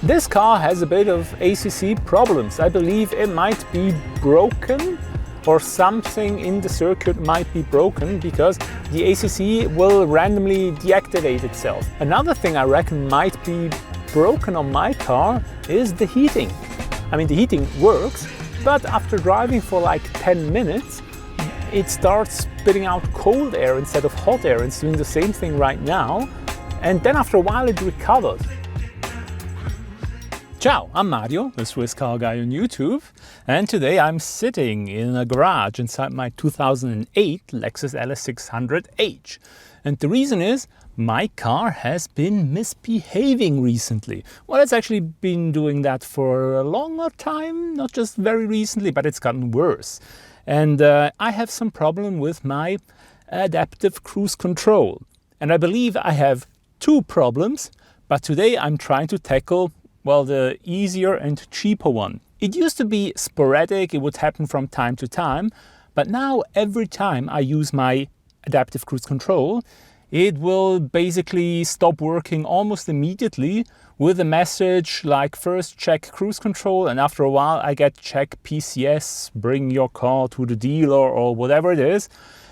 This car has a bit of ACC problems. I believe it might be broken, or something in the circuit might be broken, because the ACC will randomly deactivate itself. Another thing I reckon might be broken on my car is the heating. I mean, the heating works, but after driving for like 10 minutes, it starts spitting out cold air instead of hot air. It's doing the same thing right now, and then after a while it recovered. Ciao, I'm Mario, the Swiss car guy on YouTube, and today I'm sitting in a garage inside my 2008 Lexus LS600h. And the reason is, my car has been misbehaving recently. Well, it's actually been doing that for a longer time, not just very recently, but it's gotten worse. And I have some problem with my adaptive cruise control. And I believe I have two problems, but today I'm trying to tackle, well, the easier and cheaper one. It used to be sporadic, it would happen from time to time, but now every time I use my adaptive cruise control, it will basically stop working almost immediately with a message like first check cruise control, and after a while I get check PCS, bring your car to the dealer or whatever it is.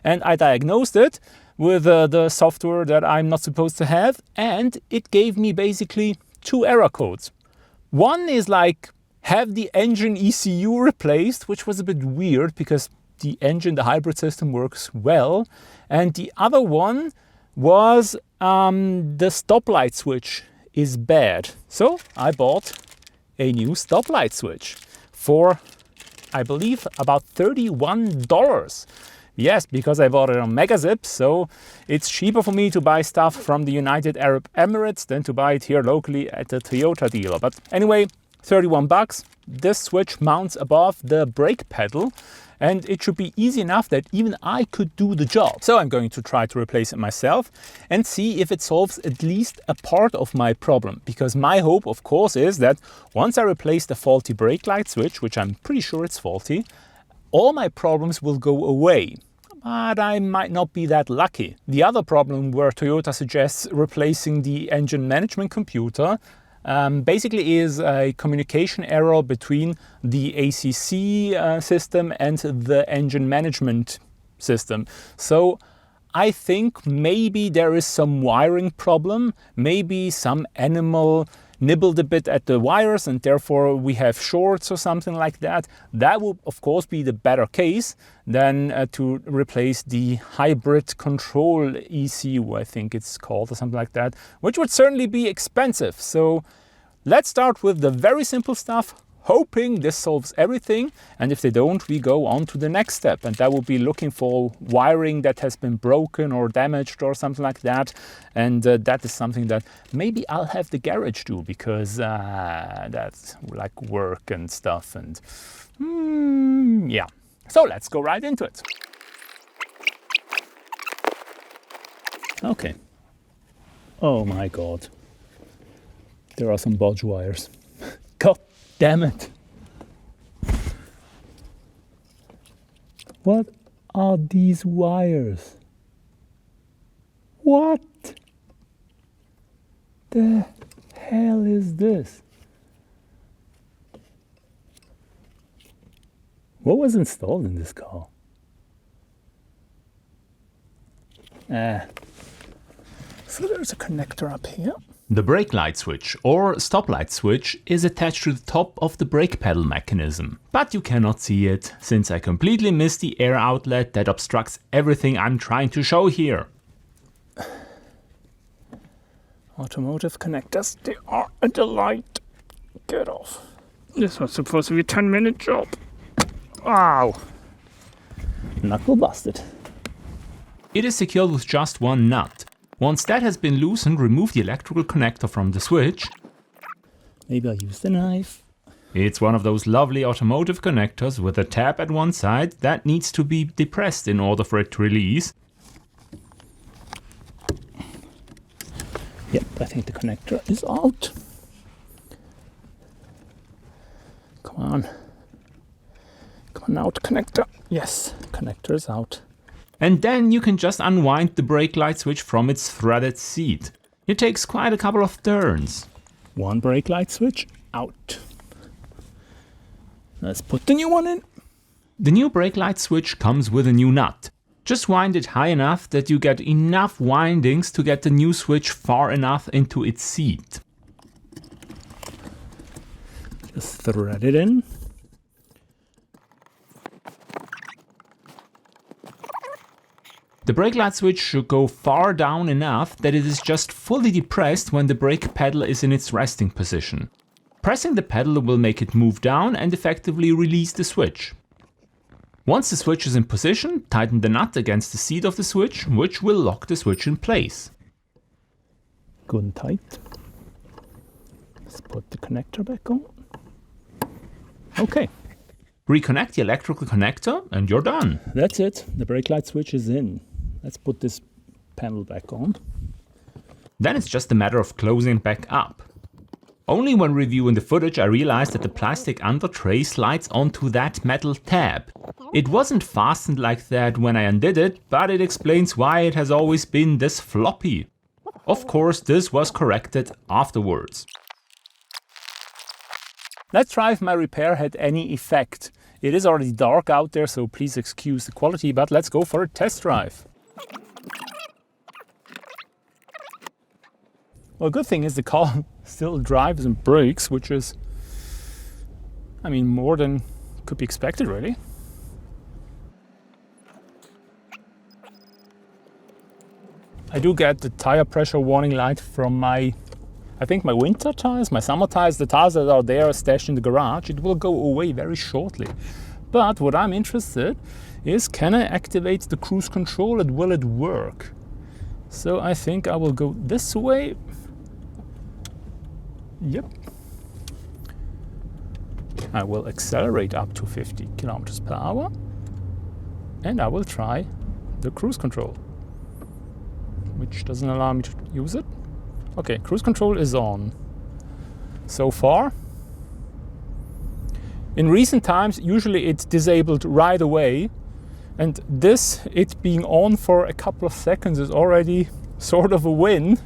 And I diagnosed it with the software that I'm not supposed to have, and it gave me basically two error codes. One is like, have the engine ECU replaced, which was a bit weird because the engine, the hybrid system works well. And the other one was the stoplight switch is bad. So I bought a new stoplight switch for, I believe, about $31. Yes, because I bought it on Megazip, so it's cheaper for me to buy stuff from the United Arab Emirates than to buy it here locally at a Toyota dealer. But anyway, 31 bucks. This switch mounts above the brake pedal, and it should be easy enough that even I could do the job. So I'm going to try to replace it myself and see if it solves at least a part of my problem. Because my hope, of course, is that once I replace the faulty brake light switch, which I'm pretty sure it's faulty, all my problems will go away. But I might not be that lucky. The other problem where Toyota suggests replacing the engine management computer basically is a communication error between the ACC system and the engine management system. So I think maybe there is some wiring problem, maybe some animal nibbled a bit at the wires and therefore we have shorts or something like that. That would of course be the better case than to replace the hybrid control ECU, I think it's called, or something like that, which would certainly be expensive. So let's start with the very simple stuff, hoping this solves everything, and if they don't, we go on to the next step, and that will be looking for wiring that has been broken or damaged or something like that. And that is something that maybe I'll have the garage do, because that's like work and stuff, and yeah. So let's go right into it. Okay. Oh my God. There are some Bodge wires. God damn it. What are these wires? What the hell is this? What was installed in this car? So there's a connector up here. The brake light switch or stoplight switch is attached to the top of the brake pedal mechanism. But you cannot see it, since I completely missed the air outlet that obstructs everything I'm trying to show here. Automotive connectors, they are a delight. Get off. This was supposed to be a 10-minute job. Ow. Knuckle busted. It is secured with just one nut. Once that has been loosened, remove the electrical connector from the switch. Maybe I'll use the knife. It's one of those lovely automotive connectors with a tab at one side that needs to be depressed in order for it to release. Yep, I think the connector is out. Come on. Come on out, connector. Yes, connector is out. And then you can just unwind the brake light switch from its threaded seat. It takes quite a couple of turns. One brake light switch out. Let's put the new one in. The new brake light switch comes with a new nut. Just wind it high enough that you get enough windings to get the new switch far enough into its seat. Just thread it in. The brake light switch should go far down enough that it is just fully depressed when the brake pedal is in its resting position. Pressing the pedal will make it move down and effectively release the switch. Once the switch is in position, tighten the nut against the seat of the switch, which will lock the switch in place. Good and tight. Let's put the connector back on. Okay. Reconnect the electrical connector and you're done. That's it. The brake light switch is in. Let's put this panel back on. Then it's just a matter of closing it back up. Only when reviewing the footage I realized that the plastic under tray slides onto that metal tab. It wasn't fastened like that when I undid it, but it explains why it has always been this floppy. Of course, this was corrected afterwards. Let's try if my repair had any effect. It is already dark out there, so please excuse the quality, but let's go for a test drive. Well, good thing is the car still drives and brakes, which is, I mean, more than could be expected, really. I do get the tire pressure warning light from my, I think my winter tires, my summer tires, the tires that are there stashed in the garage. It will go away very shortly. But what I'm interested is, can I activate the cruise control and will it work? So I think I will go this way. Yep. I will accelerate up to 50 kilometers per hour and I will try the cruise control, which doesn't allow me to use it. Okay, cruise control is on. So far. In recent times, usually it's disabled right away, and this, it being on for a couple of seconds, is already sort of a win.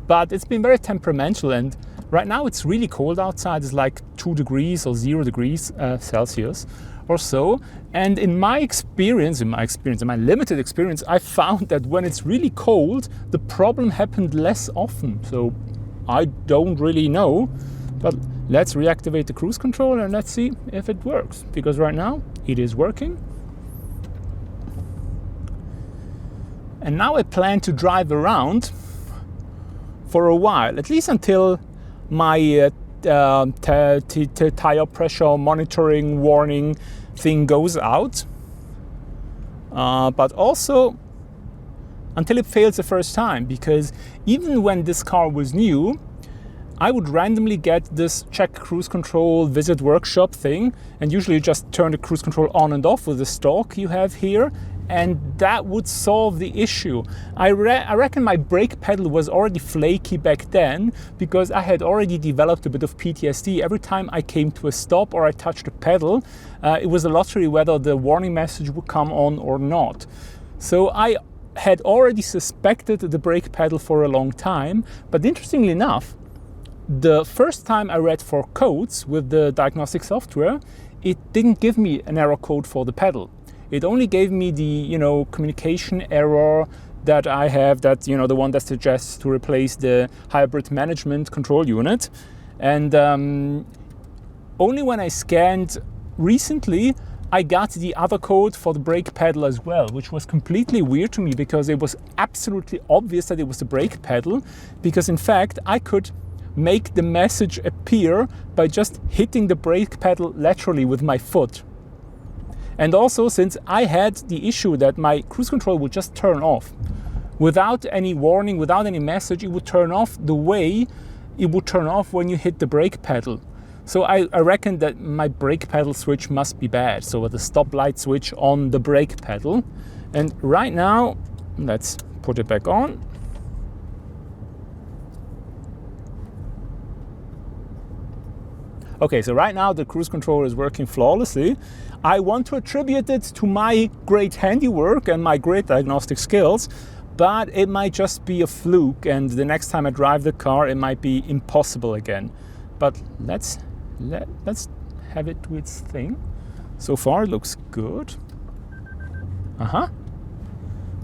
But it's been very temperamental, and right now it's really cold outside. It's like 2 degrees or 0 degrees Celsius or so. And in my limited experience, I found that when it's really cold, the problem happened less often. So I don't really know, but let's reactivate the cruise control and let's see if it works, because right now it is working. And now I plan to drive around for a while, at least until my tire pressure monitoring warning thing goes out, but also until it fails the first time, because even when this car was new, I would randomly get this check cruise control visit workshop thing, and usually you just turn the cruise control on and off with the stalk you have here, and that would solve the issue. I reckon my brake pedal was already flaky back then, because I had already developed a bit of PTSD. Every time I came to a stop or I touched the pedal, it was a lottery whether the warning message would come on or not. So I had already suspected the brake pedal for a long time, but interestingly enough, the first time I read for codes with the diagnostic software, it didn't give me an error code for the pedal. It only gave me the, communication error that I have, that, the one that suggests to replace the hybrid management control unit. And only when I scanned recently, I got the other code for the brake pedal as well, which was completely weird to me, because it was absolutely obvious that it was the brake pedal, because in fact, I could make the message appear by just hitting the brake pedal laterally with my foot. And also, since I had the issue that my cruise control would just turn off without any warning, without any message, it would turn off the way it would turn off when you hit the brake pedal. So I reckon that my brake pedal switch must be bad. So the stoplight switch on the brake pedal. And right now, let's put it back on. Okay, so right now the cruise control is working flawlessly. I want to attribute it to my great handiwork and my great diagnostic skills, but it might just be a fluke, and the next time I drive the car it might be impossible again. But let's have it do its thing. So far it looks good.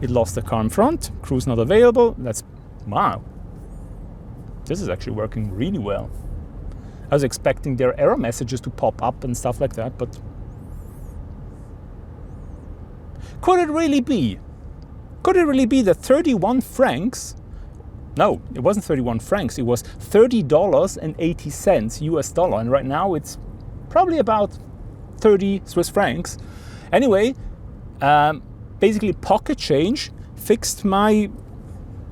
It lost the car in front, cruise not available. Wow. This is actually working really well. I was expecting their error messages to pop up and stuff like that, but could it really be? Could it really be that 31 francs? No, it wasn't 31 francs, it was $30.80 US dollar, and right now it's probably about 30 Swiss francs. Anyway, basically pocket change fixed my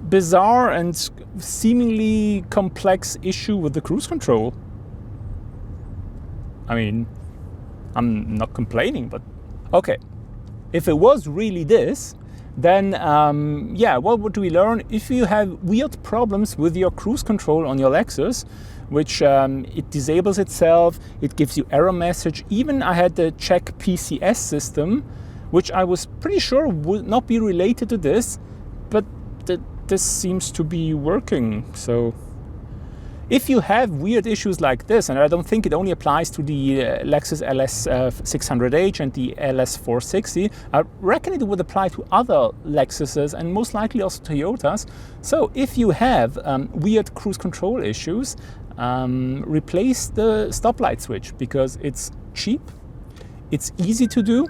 bizarre and seemingly complex issue with the cruise control. I mean, I'm not complaining, but okay. If it was really this, then yeah, what do we learn? If you have weird problems with your cruise control on your Lexus, which it disables itself, it gives you error message. Even I had the check PCS system, which I was pretty sure would not be related to this, but this seems to be working. So if you have weird issues like this, and I don't think it only applies to the Lexus LS600h and the LS460, I reckon it would apply to other Lexuses and most likely also Toyotas. So if you have weird cruise control issues, replace the stoplight switch, because it's cheap, it's easy to do,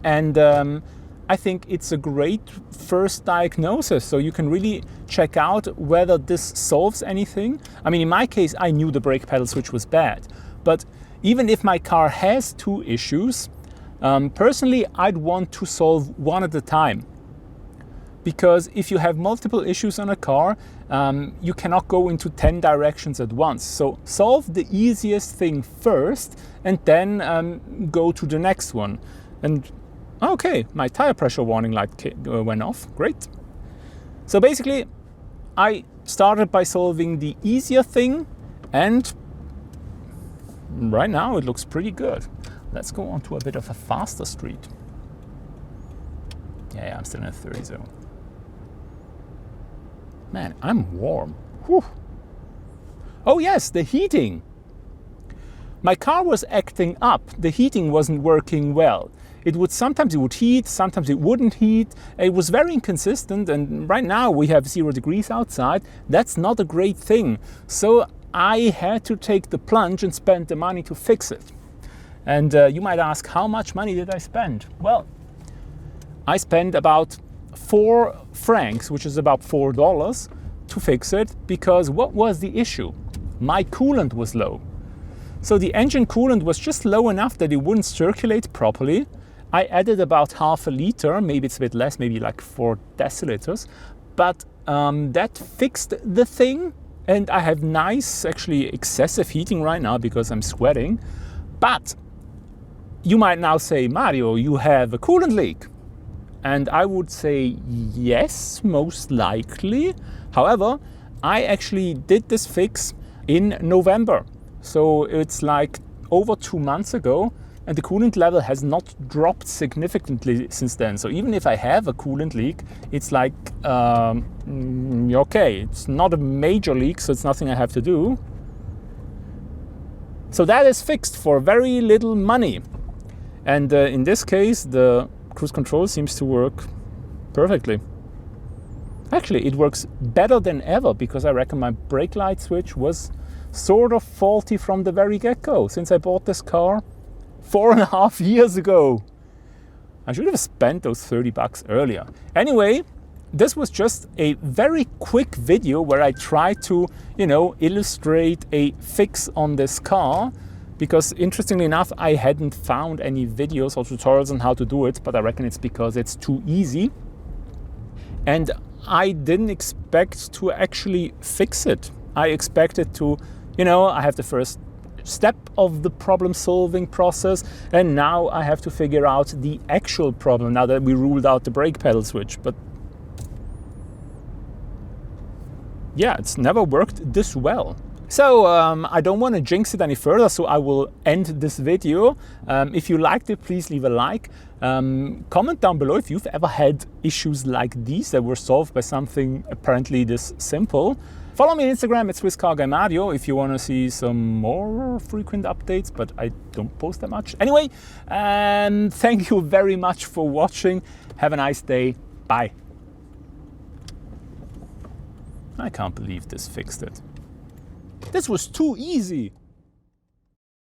and I think it's a great first diagnosis, so you can really check out whether this solves anything. I mean, in my case, I knew the brake pedal switch was bad, but even if my car has two issues, personally, I'd want to solve one at a time. Because if you have multiple issues on a car, you cannot go into 10 directions at once. So solve the easiest thing first, and then go to the next one. And okay, my tire pressure warning light went off, great. So basically, I started by solving the easier thing, and right now it looks pretty good. Let's go on to a bit of a faster street. Yeah, I'm still in a 30 zone. Man, I'm warm. Whew. Oh yes, the heating. My car was acting up. The heating wasn't working well. Sometimes it would heat, sometimes it wouldn't heat. It was very inconsistent, and right now we have 0 degrees outside. That's not a great thing. So I had to take the plunge and spend the money to fix it. And you might ask, how much money did I spend? Well, I spent about 4 francs, which is about $4, to fix it, because what was the issue? My coolant was low. So the engine coolant was just low enough that it wouldn't circulate properly. I added about half a liter, maybe it's a bit less, maybe like 4 deciliters, but that fixed the thing, and I have nice, actually excessive heating right now because I'm sweating. But you might now say, Mario, you have a coolant leak. And I would say yes, most likely. However, I actually did this fix in November. So it's like over 2 months ago, and the coolant level has not dropped significantly since then. So even if I have a coolant leak, it's like, okay, it's not a major leak, so it's nothing I have to do. So that is fixed for very little money. And in this case, the cruise control seems to work perfectly. Actually, it works better than ever, because I reckon my brake light switch was sort of faulty from the very get-go, since I bought this car 4.5 years ago. I should have spent those $30 earlier. Anyway, this was just a very quick video where I tried to, illustrate a fix on this car, because interestingly enough, I hadn't found any videos or tutorials on how to do it, but I reckon it's because it's too easy. And I didn't expect to actually fix it. I expected to, I have the first step of the problem-solving process, and now I have to figure out the actual problem, now that we ruled out the brake pedal switch. But yeah, it's never worked this well. So I don't want to jinx it any further, so I will end this video. If you liked it, please leave a like. Comment down below if you've ever had issues like these that were solved by something apparently this simple. Follow me on Instagram at SwissCarGuyMario if you want to see some more frequent updates, but I don't post that much. Anyway, thank you very much for watching. Have a nice day. Bye. I can't believe this fixed it. This was too easy.